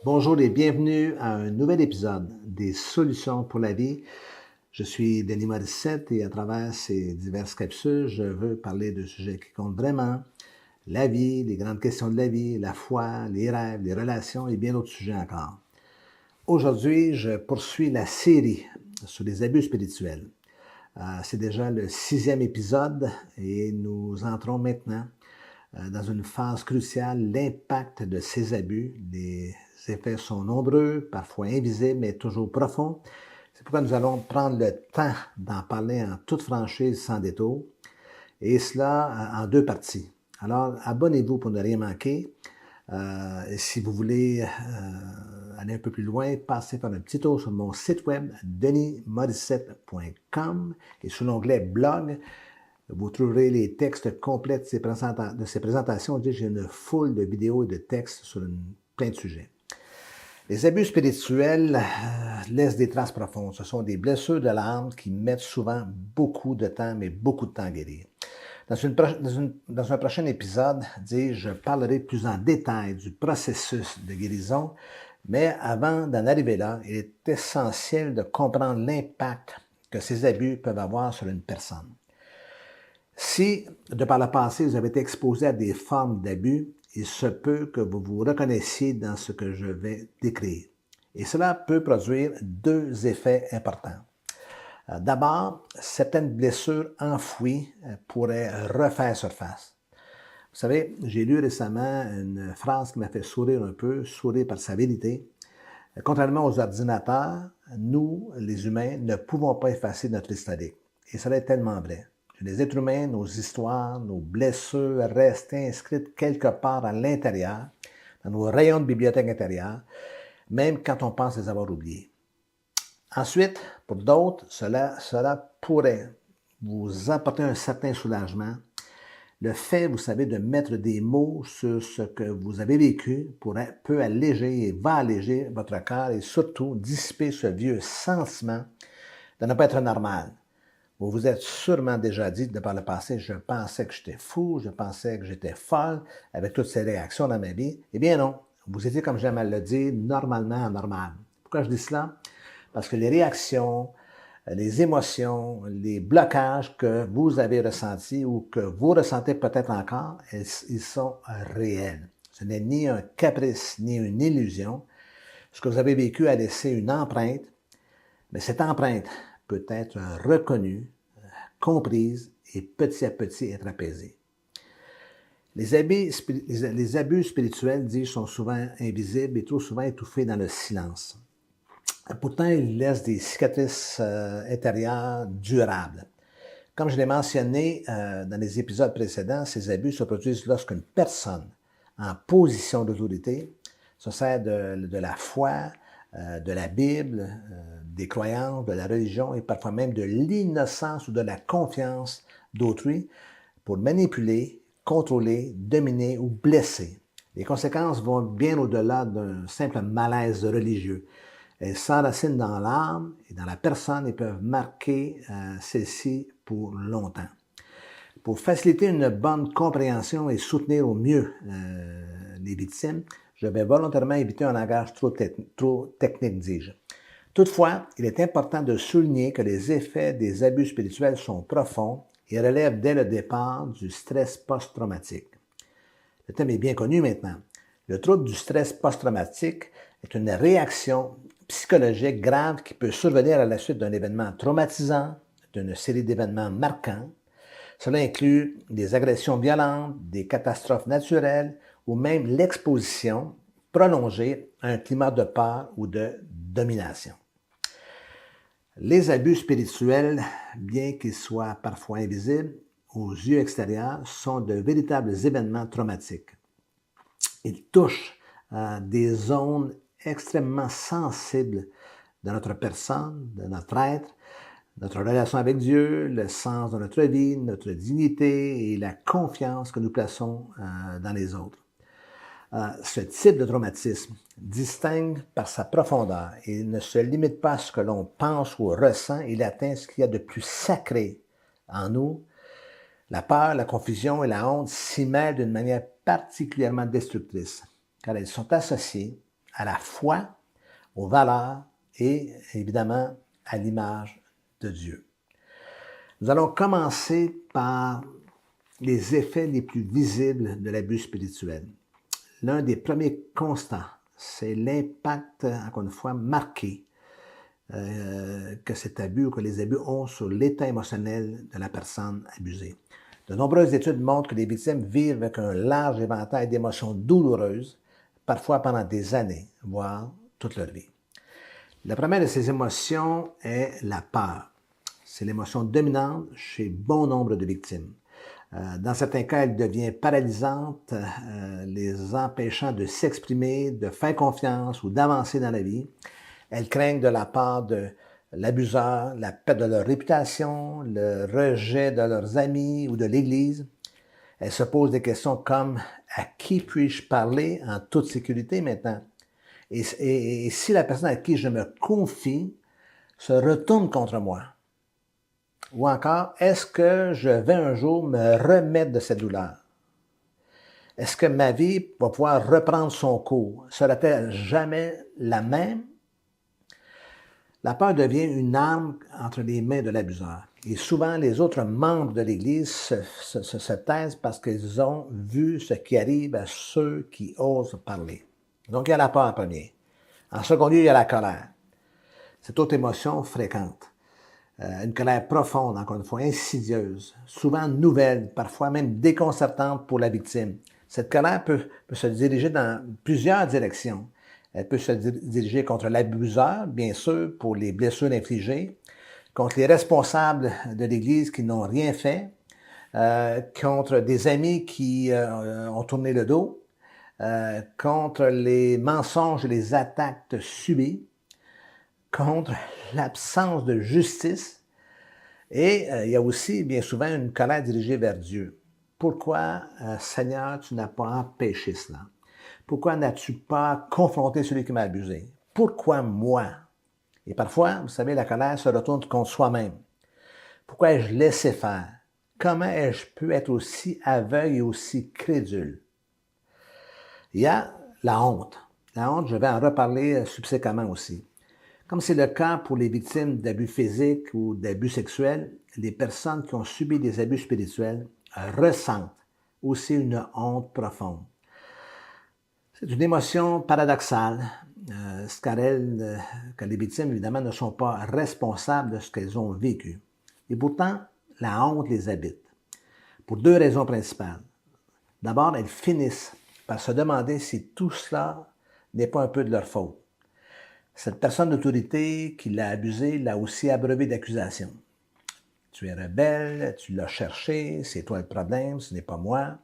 Bonjour et bienvenue à un nouvel épisode des Solutions pour la vie. Je suis Denis Morissette et à travers ces diverses capsules, je veux parler de sujets qui comptent vraiment, la vie, les grandes questions de la vie, la foi, les rêves, les relations et bien d'autres sujets encore. Aujourd'hui, je poursuis la série sur les abus spirituels. C'est déjà le 6e épisode et nous entrons maintenant dans une phase cruciale, l'impact de ces abus. Les effets sont nombreux, parfois invisibles, mais toujours profonds. C'est pourquoi nous allons prendre le temps d'en parler en toute franchise, sans détour, et cela en deux parties. Alors, abonnez-vous pour ne rien manquer. Et si vous voulez aller un peu plus loin, passez par un petit tour sur mon site web, denismorissette.com, et sur l'onglet blog, vous trouverez les textes complets de ces présentations. J'ai une foule de vidéos et de textes sur plein de sujets. Les abus spirituels laissent des traces profondes. Ce sont des blessures de l'âme qui mettent souvent beaucoup de temps, mais beaucoup de temps à guérir. Dans un prochain épisode, je parlerai plus en détail du processus de guérison, mais avant d'en arriver là, il est essentiel de comprendre l'impact que ces abus peuvent avoir sur une personne. Si, de par le passé, vous avez été exposé à des formes d'abus, il se peut que vous vous reconnaissiez dans ce que je vais décrire. Et cela peut produire deux effets importants. D'abord, certaines blessures enfouies pourraient refaire surface. Vous savez, j'ai lu récemment une phrase qui m'a fait sourire un peu, sourire par sa vérité. Contrairement aux ordinateurs, nous, les humains, ne pouvons pas effacer notre historique. Et cela est tellement vrai. Les êtres humains, nos histoires, nos blessures restent inscrites quelque part à l'intérieur, dans nos rayons de bibliothèque intérieure, même quand on pense les avoir oubliés. Ensuite, pour d'autres, cela pourrait vous apporter un certain soulagement. Le fait, vous savez, de mettre des mots sur ce que vous avez vécu peut alléger et va alléger votre cœur et surtout dissiper ce vieux sentiment de ne pas être normal. Vous vous êtes sûrement déjà dit, de par le passé, je pensais que j'étais fou, je pensais que j'étais folle avec toutes ces réactions dans ma vie. Eh bien non, vous étiez, comme j'aime à le dire, normalement anormal. Pourquoi je dis cela? Parce que les réactions, les émotions, les blocages que vous avez ressentis ou que vous ressentez peut-être encore, ils sont réels. Ce n'est ni un caprice, ni une illusion. Ce que vous avez vécu a laissé une empreinte, mais cette empreinte peut être reconnue, comprise et petit à petit être apaisée. Les abus spirituels, sont souvent invisibles et trop souvent étouffés dans le silence. Pourtant, ils laissent des cicatrices intérieures durables. Comme je l'ai mentionné dans les épisodes précédents, ces abus se produisent lorsqu'une personne en position d'autorité se sert de la foi, de la Bible, des croyances, de la religion et parfois même de l'innocence ou de la confiance d'autrui pour manipuler, contrôler, dominer ou blesser. Les conséquences vont bien au-delà d'un simple malaise religieux. Elles s'enracinent dans l'âme et dans la personne et peuvent marquer celle-ci pour longtemps. Pour faciliter une bonne compréhension et soutenir au mieux les victimes, je vais volontairement éviter un langage trop technique, dis-je. Toutefois, il est important de souligner que les effets des abus spirituels sont profonds et relèvent dès le départ du stress post-traumatique. Le thème est bien connu maintenant. Le trouble du stress post-traumatique est une réaction psychologique grave qui peut survenir à la suite d'un événement traumatisant, d'une série d'événements marquants. Cela inclut des agressions violentes, des catastrophes naturelles ou même l'exposition prolongée à un climat de peur ou de domination. Les abus spirituels, bien qu'ils soient parfois invisibles aux yeux extérieurs, sont de véritables événements traumatiques. Ils touchent des zones extrêmement sensibles de notre personne, de notre être, notre relation avec Dieu, le sens de notre vie, notre dignité et la confiance que nous plaçons dans les autres. Ce type de traumatisme distingue par sa profondeur. Il ne se limite pas à ce que l'on pense ou ressent, il atteint ce qu'il y a de plus sacré en nous. La peur, la confusion et la honte s'y mêlent d'une manière particulièrement destructrice, car elles sont associées à la foi, aux valeurs et évidemment à l'image de Dieu. Nous allons commencer par les effets les plus visibles de l'abus spirituel. L'un des premiers constats, c'est l'impact, encore une fois, marqué que cet abus ou que les abus ont sur l'état émotionnel de la personne abusée. De nombreuses études montrent que les victimes vivent avec un large éventail d'émotions douloureuses, parfois pendant des années, voire toute leur vie. La première de ces émotions est la peur. C'est l'émotion dominante chez bon nombre de victimes. Dans certains cas, elle devient paralysante, les empêchant de s'exprimer, de faire confiance ou d'avancer dans la vie. Elles craignent de la part de l'abuseur la perte de leur réputation, le rejet de leurs amis ou de l'Église. Elles se posent des questions comme « À qui puis-je parler en toute sécurité maintenant? Et si la personne à qui je me confie se retourne contre moi? Ou encore, est-ce que je vais un jour me remettre de cette douleur? Est-ce que ma vie va pouvoir reprendre son cours? Sera-t-elle jamais la même? » La peur devient une arme entre les mains de l'abuseur. Et souvent, les autres membres de l'Église se taisent parce qu'ils ont vu ce qui arrive à ceux qui osent parler. Donc, il y a la peur en premier. En second lieu, il y a la colère. Cette autre émotion fréquente. Une colère profonde, encore une fois, insidieuse, souvent nouvelle, parfois même déconcertante pour la victime. Cette colère peut se diriger dans plusieurs directions. Elle peut se diriger contre l'abuseur, bien sûr, pour les blessures infligées, contre les responsables de l'Église qui n'ont rien fait, contre des amis qui ont tourné le dos, contre les mensonges et les attaques subies, contre l'absence de justice. Et il y a aussi, bien souvent, une colère dirigée vers Dieu. Pourquoi, Seigneur, tu n'as pas empêché cela? Pourquoi n'as-tu pas confronté celui qui m'a abusé? Pourquoi moi? Et parfois, vous savez, la colère se retourne contre soi-même. Pourquoi ai-je laissé faire? Comment ai-je pu être aussi aveugle et aussi crédule? Il y a la honte. La honte, je vais en reparler subséquemment aussi. Comme c'est le cas pour les victimes d'abus physiques ou d'abus sexuels, les personnes qui ont subi des abus spirituels ressentent aussi une honte profonde. C'est une émotion paradoxale, que les victimes, évidemment, ne sont pas responsables de ce qu'elles ont vécu. Et pourtant, la honte les habite, pour deux raisons principales. D'abord, elles finissent par se demander si tout cela n'est pas un peu de leur faute. Cette personne d'autorité qui l'a abusé l'a aussi abreuvé d'accusations. Tu es rebelle, tu l'as cherché, c'est toi le problème, ce n'est pas moi.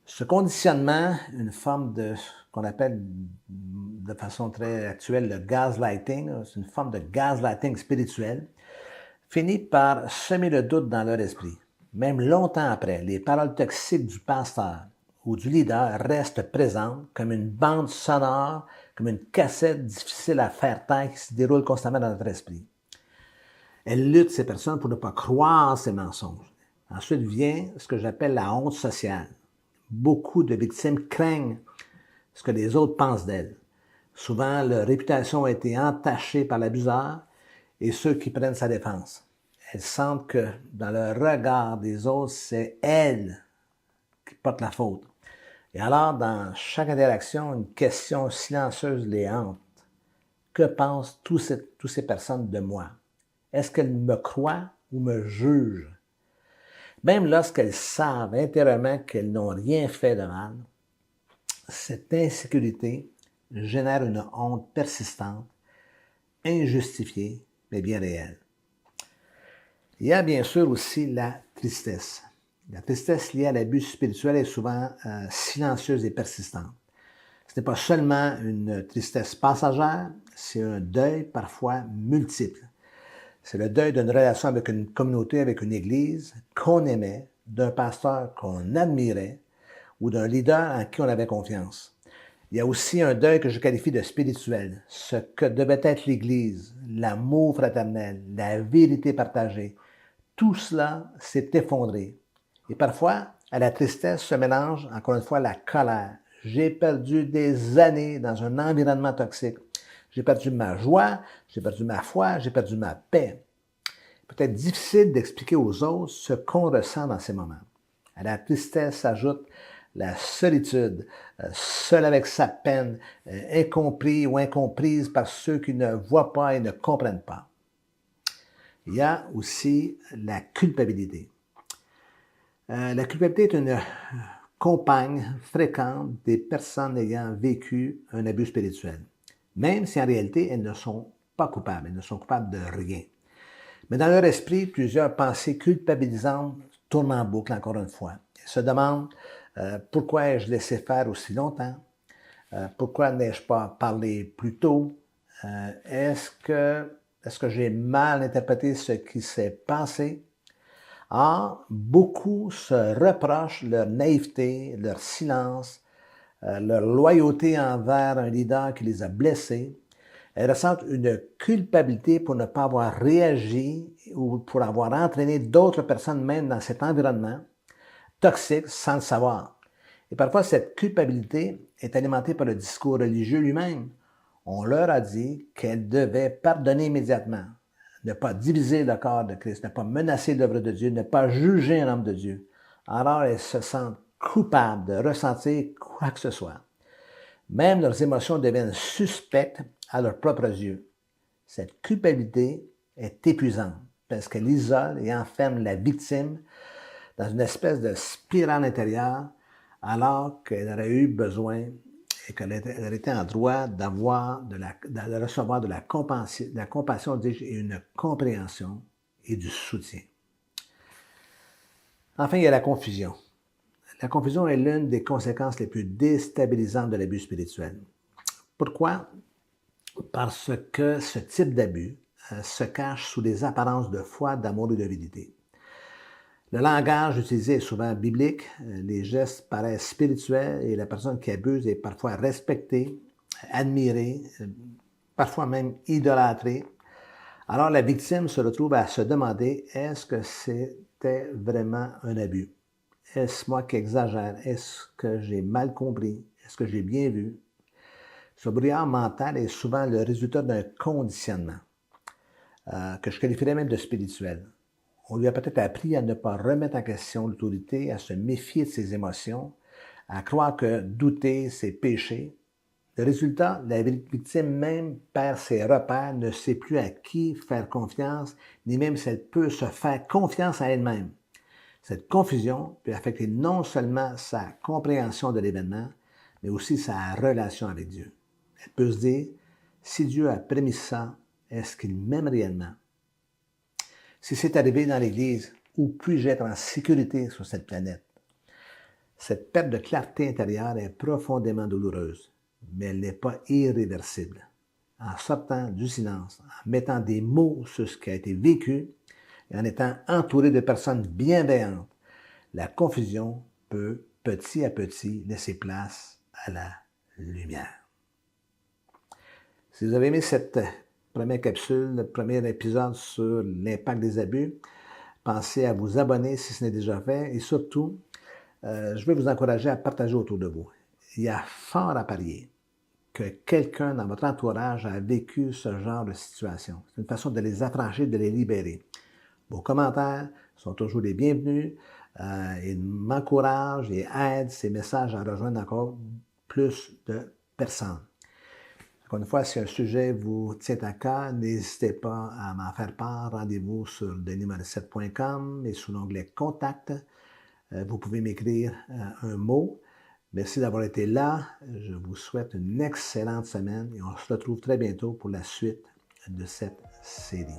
Ce conditionnement, une forme de ce qu'on appelle de façon très actuelle le gaslighting, c'est une forme de gaslighting spirituel, finit par semer le doute dans leur esprit. Même longtemps après, les paroles toxiques du pasteur ou du leader restent présentes comme une bande sonore, comme une cassette difficile à faire taire qui se déroule constamment dans notre esprit. Elles luttent, ces personnes, pour ne pas croire ces mensonges. Ensuite vient ce que j'appelle la honte sociale. Beaucoup de victimes craignent ce que les autres pensent d'elles. Souvent, leur réputation a été entachée par l'abuseur et ceux qui prennent sa défense. Elles sentent que dans le regard des autres, c'est elles qui portent la faute. Et alors, dans chaque interaction, une question silencieuse les hante. Que pensent toutes ces personnes de moi? Est-ce qu'elles me croient ou me jugent? Même lorsqu'elles savent intérieurement qu'elles n'ont rien fait de mal, cette insécurité génère une honte persistante, injustifiée, mais bien réelle. Il y a bien sûr aussi la tristesse. La tristesse liée à l'abus spirituel est souvent silencieuse et persistante. Ce n'est pas seulement une tristesse passagère, c'est un deuil parfois multiple. C'est le deuil d'une relation avec une communauté, avec une église qu'on aimait, d'un pasteur qu'on admirait ou d'un leader en qui on avait confiance. Il y a aussi un deuil que je qualifie de spirituel, ce que devait être l'Église, l'amour fraternel, la vérité partagée. Tout cela s'est effondré. Et parfois, à la tristesse se mélange, encore une fois, la colère. J'ai perdu des années dans un environnement toxique. J'ai perdu ma joie, j'ai perdu ma foi, j'ai perdu ma paix. Peut-être difficile d'expliquer aux autres ce qu'on ressent dans ces moments. À la tristesse s'ajoute la solitude, seul avec sa peine, incompris ou incomprise par ceux qui ne voient pas et ne comprennent pas. Il y a aussi la culpabilité. La culpabilité est une compagne fréquente des personnes ayant vécu un abus spirituel, même si en réalité elles ne sont pas coupables, elles ne sont coupables de rien. Mais dans leur esprit, plusieurs pensées culpabilisantes tournent en boucle encore une fois. Ils se demandent pourquoi ai-je laissé faire aussi longtemps? Pourquoi n'ai-je pas parlé plus tôt? Est-ce que j'ai mal interprété ce qui s'est passé? Or, beaucoup se reprochent leur naïveté, leur silence, leur loyauté envers un leader qui les a blessés. Elles ressentent une culpabilité pour ne pas avoir réagi ou pour avoir entraîné d'autres personnes même dans cet environnement toxique sans le savoir. Et parfois, cette culpabilité est alimentée par le discours religieux lui-même. On leur a dit qu'elles devaient pardonner immédiatement, ne pas diviser le corps de Christ, ne pas menacer l'œuvre de Dieu, ne pas juger un homme de Dieu. Alors, elles se sentent coupables de ressentir quoi que ce soit. Même leurs émotions deviennent suspectes à leurs propres yeux. Cette culpabilité est épuisante parce qu'elle isole et enferme la victime dans une espèce de spirale intérieure alors qu'elle aurait eu besoin et qu'elle était en droit de recevoir de la compassion et une compréhension et du soutien. Enfin, il y a la confusion. La confusion est l'une des conséquences les plus déstabilisantes de l'abus spirituel. Pourquoi? Parce que ce type d'abus se cache sous des apparences de foi, d'amour et de vérité. Le langage utilisé est souvent biblique, les gestes paraissent spirituels et la personne qui abuse est parfois respectée, admirée, parfois même idolâtrée. Alors la victime se retrouve à se demander, est-ce que c'était vraiment un abus? Est-ce moi qui exagère? Est-ce que j'ai mal compris? Est-ce que j'ai bien vu? Ce brouillard mental est souvent le résultat d'un conditionnement que je qualifierais même de spirituel. On lui a peut-être appris à ne pas remettre en question l'autorité, à se méfier de ses émotions, à croire que douter, c'est péché. Le résultat, la victime même perd ses repères, ne sait plus à qui faire confiance, ni même si elle peut se faire confiance à elle-même. Cette confusion peut affecter non seulement sa compréhension de l'événement, mais aussi sa relation avec Dieu. Elle peut se dire, si Dieu a permis ça, est-ce qu'il m'aime réellement? Si c'est arrivé dans l'Église, où puis-je être en sécurité sur cette planète? Cette perte de clarté intérieure est profondément douloureuse, mais elle n'est pas irréversible. En sortant du silence, en mettant des mots sur ce qui a été vécu et en étant entouré de personnes bienveillantes, la confusion peut petit à petit laisser place à la lumière. Si vous avez aimé cette première capsule, le premier épisode sur l'impact des abus, pensez à vous abonner si ce n'est déjà fait et surtout, je vais vous encourager à partager autour de vous. Il y a fort à parier que quelqu'un dans votre entourage a vécu ce genre de situation. C'est une façon de les affranchir, de les libérer. Vos commentaires sont toujours les bienvenus. Ils m'encouragent et aident ces messages à rejoindre encore plus de personnes. Encore une fois, si un sujet vous tient à cœur, n'hésitez pas à m'en faire part. Rendez-vous sur denismorissette.com et sous l'onglet « Contact ». Vous pouvez m'écrire un mot. Merci d'avoir été là. Je vous souhaite une excellente semaine et on se retrouve très bientôt pour la suite de cette série.